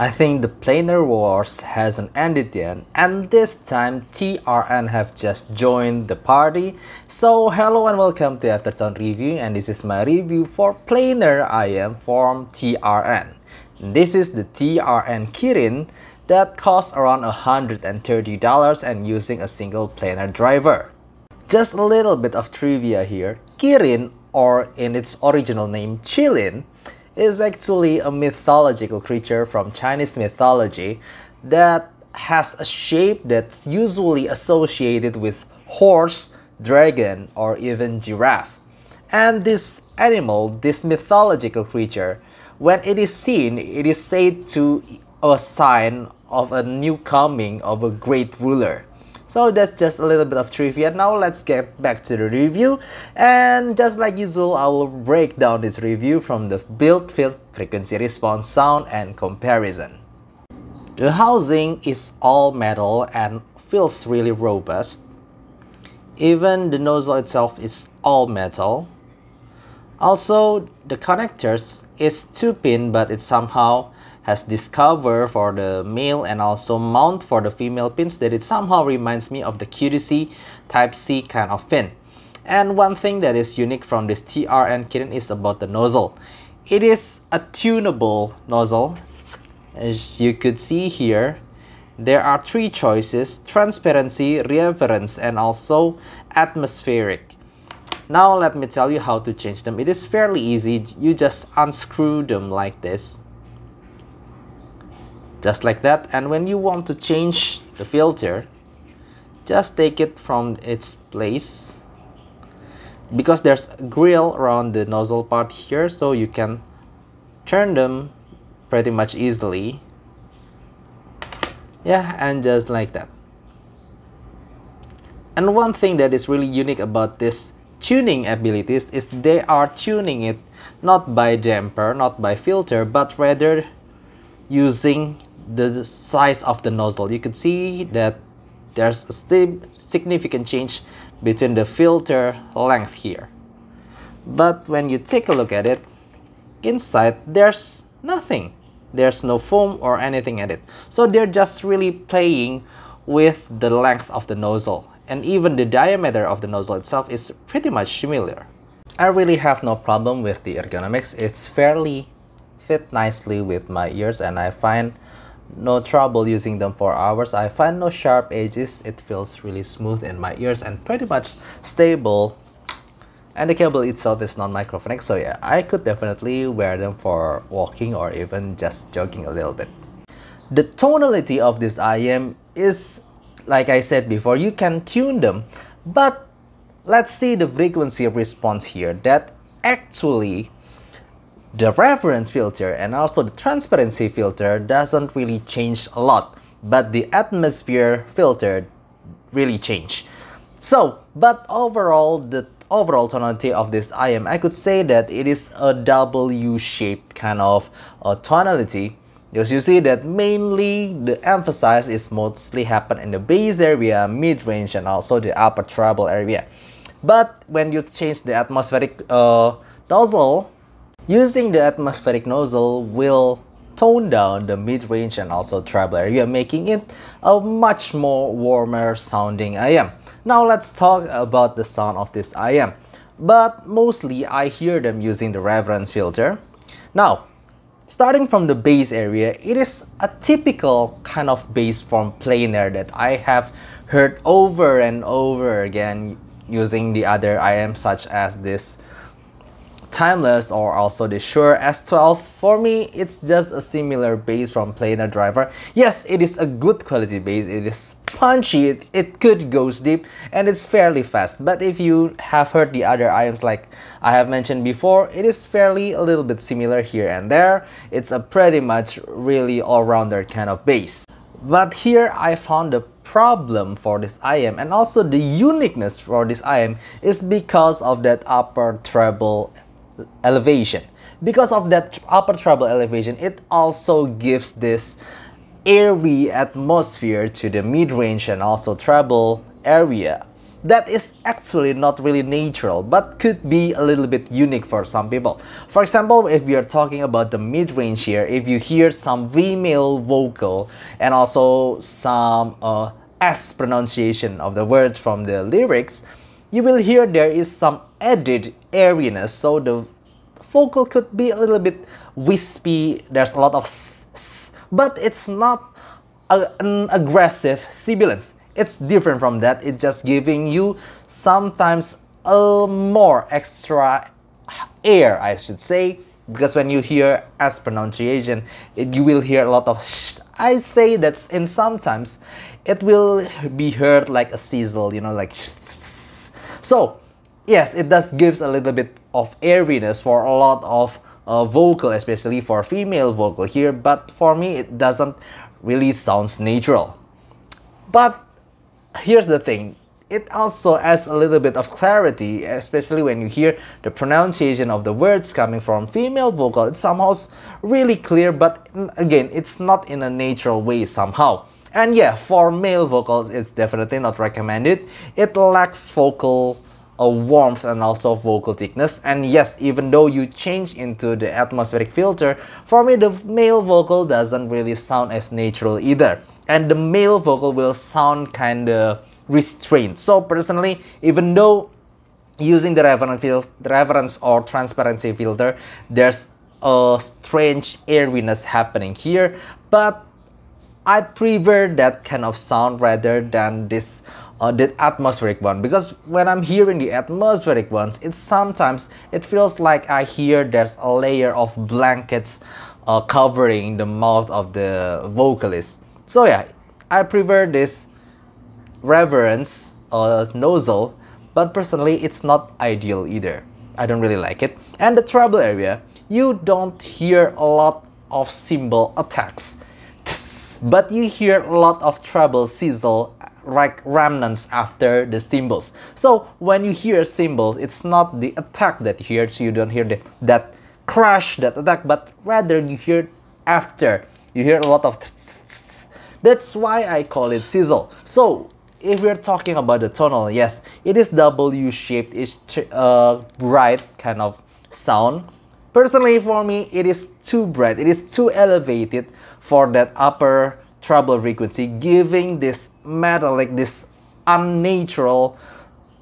I think the planar wars hasn't ended yet, and this time TRN have just joined the party. So hello and welcome to Aftersound Review, and this is my review for planar IM from TRN. This is the Trn Kirin that costs around $130 and using a single planar driver. Just a little bit of trivia here. Kirin, or in its original name Qilin, is actually a mythological creature from Chinese mythology that has a shape that's usually associated with horse, dragon, or even giraffe. And this animal, this mythological creature, when it is seen, it is said to a sign of a new coming of a great ruler. So that's just a little bit of trivia. Now let's get back to the review, and just like usual, I will break down this review from the build, field, frequency response, sound, and comparison. The housing is all metal and feels really robust. Even the nozzle itself is all metal. Also, the connectors is 2-pin, but it somehow has this cover for the male and also mount for the female pins that it somehow reminds me of the QTC Type-C kind of pin. And one thing that is unique from this Trn Kirin is about the nozzle. It is a tunable nozzle. As you could see here, there are 3 choices: transparency, reference, and also atmospheric. Now let me tell you how to change them. It is fairly easy. You just unscrew them like this. Just like that, and when you want to change the filter, just take it from its place, because there's a grill around the nozzle part here, so you can turn them pretty much easily. Yeah, and just like that. And one thing that is really unique about this tuning abilities is they are tuning it not by damper, not by filter, but rather using the size of the nozzle. You can see that there's a significant change between the filter length here. But when you take a look at it, inside there's nothing. There's no foam or anything at it. So they're just really playing with the length of the nozzle. And even the diameter of the nozzle itself is pretty much similar. I really have no problem with the ergonomics. It's fairly fit nicely with my ears, and I find no trouble using them for hours. I find no sharp edges. It feels really smooth in my ears and pretty much stable. And the cable itself is non-microphonic, so yeah, I could definitely wear them for walking or even just jogging a little bit. The tonality of this IM is, like I said before, you can tune them, but let's see the frequency response here. That actually the reference filter and also the transparency filter doesn't really change a lot, but the atmosphere filter really change. So, but overall, the overall tonality of this IM, I could say that it is a W-shaped kind of tonality, because you see that mainly the emphasis is mostly happen in the bass area, mid-range, and also the upper treble area. But when you change the atmospheric nozzle, using the atmospheric nozzle will tone down the mid-range and also treble area, making it a much more warmer sounding IM. Now let's talk about the sound of this IM. But mostly I hear them using the reference filter. Now, starting from the bass area, it is a typical kind of bass from planar that I have heard over and over again using the other IMs, such as this Timeless or also the Shure S12. For me, it's just a similar bass from planar driver. Yes, it is a good quality bass. It is punchy, it could go deep, and it's fairly fast. But if you have heard the other IMs like I have mentioned before, it is fairly a little bit similar here and there. It's a pretty much really all-rounder kind of bass. But here I found the problem for this IM, and also the uniqueness for this IM is because of that upper treble elevation. Because of that upper treble elevation, it also gives this airy atmosphere to the mid-range and also treble area. that is actually not really natural, but could be a little bit unique for some people. For example, if we are talking about the mid-range here, if you hear some female vocal and also some S pronunciation of the words from the lyrics, you will hear there is some added airiness, so the vocal could be a little bit wispy. There's a lot of but it's not an aggressive sibilance. It's different from that. It's just giving you sometimes a more extra air, I should say, because when you hear S pronunciation, you will hear a lot of I say that in sometimes it will be heard like a sizzle, you know, like so yes, it does gives a little bit of airiness for a lot of vocal, especially for female vocal here, but for me it doesn't really sounds natural. But here's the thing, it also adds a little bit of clarity, especially when you hear the pronunciation of the words coming from female vocal. It's somehow really clear, but again, it's not in a natural way somehow. And yeah, for male vocals, it's definitely not recommended. It lacks vocal warmth and also vocal thickness. And yes, even though you change into the atmospheric filter, for me the male vocal doesn't really sound as natural either. And the male vocal will sound kind of restrained. So personally, even though using the reference or transparency filter, there's a strange airiness happening here, but I prefer that kind of sound rather than this the atmospheric one, because when I'm hearing the atmospheric ones, it's sometimes it feels like I hear there's a layer of blankets covering the mouth of the vocalist. So yeah, I prefer this reverence nozzle, but personally it's not ideal either. I don't really like it. And the treble area, you don't hear a lot of cymbal attacks, but you hear a lot of treble sizzle, like remnants after the cymbals. So when you hear cymbals, it's not the attack that you hear, so you don't hear that crash, that attack, but rather you hear after. You hear a lot of that's why I call it sizzle. So if we're talking about the tonal, yes, it is W-shaped, it's bright kind of sound. Personally, for me, it is too bright, it is too elevated for that upper treble frequency, giving this metallic, this unnatural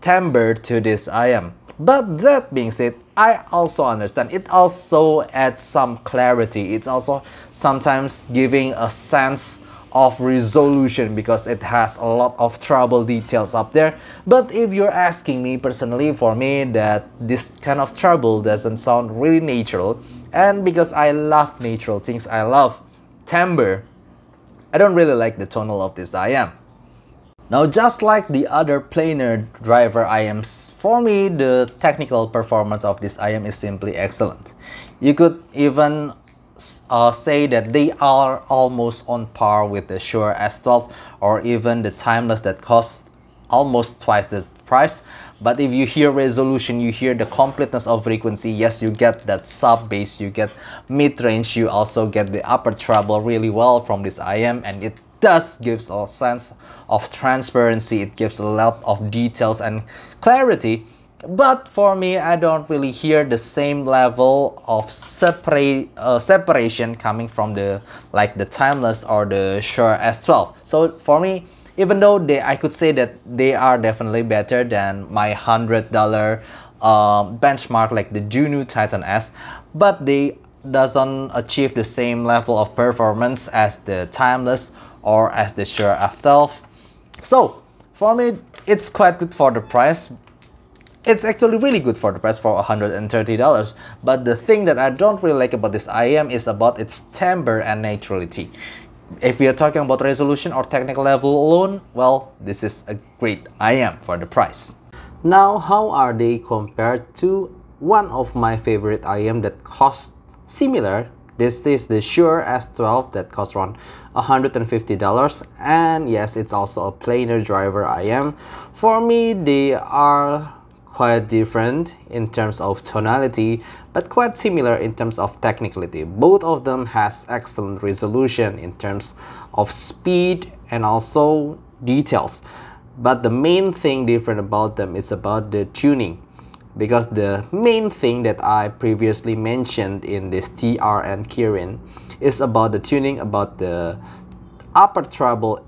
timbre to this IM. But that being said, I also understand it also adds some clarity. It's also sometimes giving a sense of resolution because it has a lot of treble details up there. But if you're asking me personally, for me, that this kind of treble doesn't sound really natural, and because I love natural things, I love timbre, I don't really like the tonal of this IM. Now, just like the other planar driver IMs, for me the technical performance of this IM is simply excellent. You could even say that they are almost on par with the Shure S12 or even the Timeless that costs almost twice the price. But if you hear resolution, you hear the completeness of frequency, yes, you get that sub bass, you get mid-range, you also get the upper treble really well from this IM, and it does gives a sense of transparency, it gives a lot of details and clarity. But for me, I don't really hear the same level of separation coming from the Timeless or the Shure S12. So for me, even though I could say that they are definitely better than my $100 benchmark like the Juno Titan S, but they doesn't achieve the same level of performance as the Timeless or as the Shure F12. So for me, it's quite good for the price. It's actually really good for the price for $130. But the thing that I don't really like about this IM is about its timbre and naturality. If we are talking about resolution or technical level alone, well, this is a great IM for the price. Now, how are they compared to one of my favorite IM that costs similar? This is the Shure S12 that costs around $150, and yes, it's also a planar driver IM. For me, they are quite different in terms of tonality, but quite similar in terms of technicality. Both of them has excellent resolution in terms of speed and also details. but the main thing different about them is about the tuning, because the main thing that I previously mentioned in this Trn Kirin is about the tuning, about the upper treble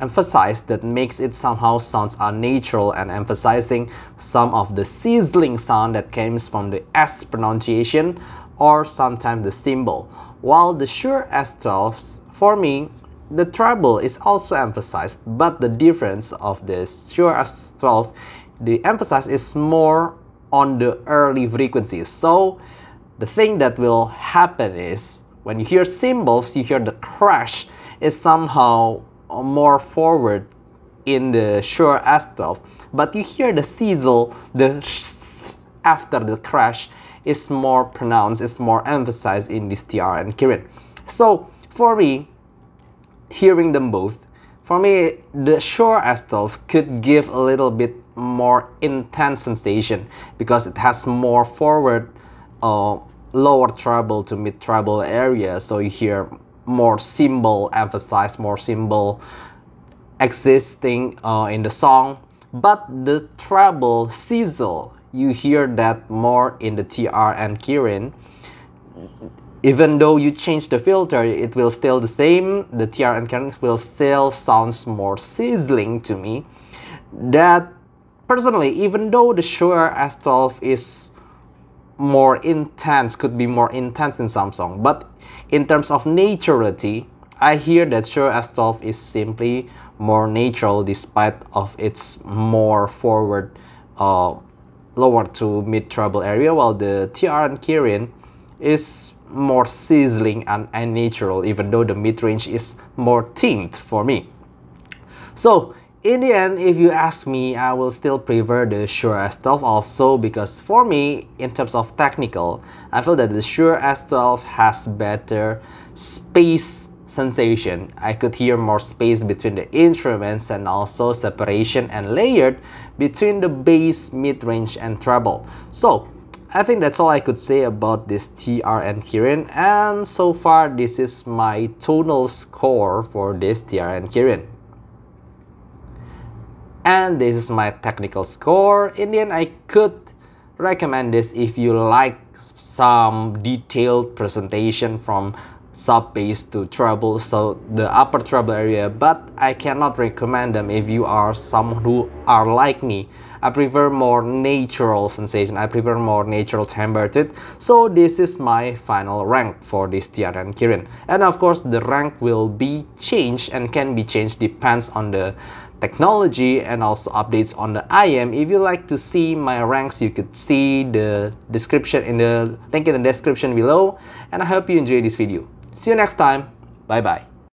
emphasize that makes it somehow sounds unnatural, and emphasizing some of the sizzling sound that comes from the S pronunciation or sometimes the symbol. While the Shure S12s, for me, the treble is also emphasized, but the difference of the Shure S12, the emphasis is more on the early frequencies. So the thing that will happen is when you hear cymbals, you hear the crash is somehow more forward in the Shure S12, but you hear the sizzle, the after the crash is more pronounced, is more emphasized in this Trn Kirin. So for me, hearing them both, for me, the Shure S12 could give a little bit more intense sensation because it has more forward lower treble to mid treble area, so you hear more cymbal emphasized, more cymbal existing in the song. But the treble sizzle, you hear that more in the Trn Kirin. Even though you change the filter, it will still the same. The Trn Kirin will still sounds more sizzling to me. That personally, even though the Shure S12 is more intense, could be more intense in some song, but in terms of naturality, I hear that Shure S12 is simply more natural despite of its more forward lower to mid treble area, while the Trn Kirin is more sizzling and unnatural, even though the mid range is more themed for me. So in the end, if you ask me, I will still prefer the Shure S12 also, because for me, in terms of technical, I feel that the Shure S12 has better space sensation. I could hear more space between the instruments, and also separation and layered between the bass, mid-range and treble. So I think that's all I could say about this Trn Kirin, and so far this is my tonal score for this Trn Kirin. And this is my technical score. In the end, I could recommend this if you like some detailed presentation from sub bass to treble, so the upper treble area, but I cannot recommend them if you are someone who are like me. I prefer more natural sensation, I prefer more natural timbre to it. So this is my final rank for this Trn Kirin. And of course, the rank will be changed and can be changed, depends on the technology and also updates on the IM. If you like to see my ranks, you could see the description in the link in the description below. And I hope you enjoyed this video. See you next time. Bye bye.